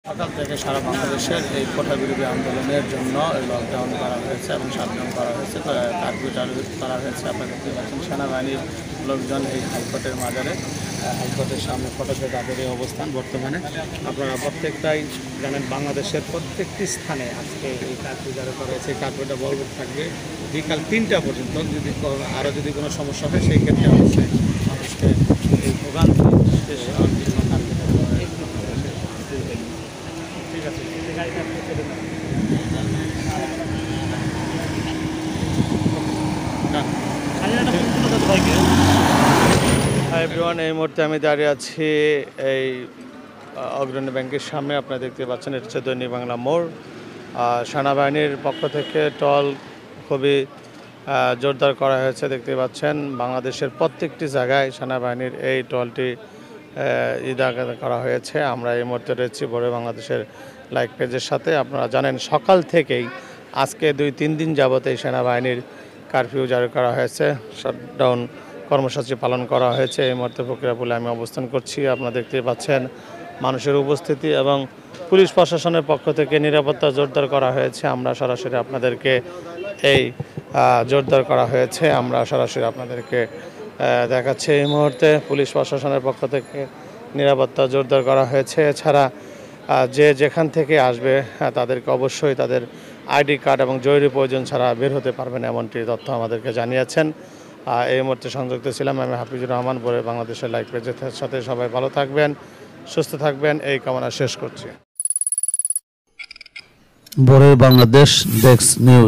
সকাল থেকে সারা বাংলাদেশের এই কোটা বিরোধী আন্দোলনের জন্য লকডাউন করা হয়েছে এবং শাটডাউন করা হয়েছে, কারফিউ চালু করা হয়েছে। আপনারা দেখতে পাচ্ছেন সেনাবাহিনীর লোকজন এই হাইকোর্টের মাজারে, হাইকোর্টের সামনে ফটকে তাদের এই অবস্থান বর্তমানে। আপনারা প্রত্যেকটাই জানেন বাংলাদেশের প্রত্যেকটি স্থানে আজকে এই কারফিউ জারি করা হয়েছে। এই কারফিউটা বলবৎ থাকবে বিকাল 3টা পর্যন্ত। যদি আরও যদি কোনো সমস্যা হয় সেই ক্ষেত্রে অবশ্যই মানুষকে এই ভোগান্তি এভরিওয়ান, এই মুহূর্তে আমি দাঁড়িয়ে আছি এই অগ্রণী ব্যাংকের সামনে। আপনারা দেখতে পাচ্ছেন এটা হচ্ছে দৈনিক বাংলা মোড়। সেনাবাহিনীর পক্ষ থেকে টল খুবই জোরদার করা হয়েছে। দেখতে পাচ্ছেন বাংলাদেশের প্রত্যেকটি জায়গায় সেনাবাহিনীর এই টলটি করা হয়েছে। আমরা এই মুহূর্তে রয়েছি বড় বাংলাদেশের লাইক পেজের সাথে। আপনারা জানেন সকাল থেকেই আজকে 2-3 দিন যাবত এই সেনাবাহিনীর কারফিউ জারি করা হয়েছে, শাটডাউন কর্মসূচি পালন করা হয়েছে। এই মুহূর্তে প্রক্রিয়াপুলে আমি অবস্থান করছি। আপনারা দেখতে পাচ্ছেন মানুষের উপস্থিতি এবং পুলিশ প্রশাসনের পক্ষ থেকে নিরাপত্তা জোরদার করা হয়েছে। আমরা সরাসরি আপনাদেরকে এই জোরদার করা হয়েছে, আমরা সরাসরি আপনাদেরকে দেখাচ্ছি। এই মুহূর্তে পুলিশ প্রশাসনের পক্ষ থেকে নিরাপত্তা জোরদার করা হয়েছে। এছাড়া যে যেখান থেকে আসবে তাদেরকে অবশ্যই তাদের আইডি কার্ড এবং জরুরি প্রয়োজন ছাড়া বের হতে পারবেন, এমনটি তথ্য আমাদেরকে জানিয়েছেন। এই মুহূর্তে সংযুক্ত ছিলাম আমি হাফিজুর রহমান, বড় বাংলাদেশের লাইক পেজের সাথে। সবাই ভালো থাকবেন, সুস্থ থাকবেন, এই কামনা শেষ করছি। বড় বাংলাদেশ ডেস্ক নিউজ।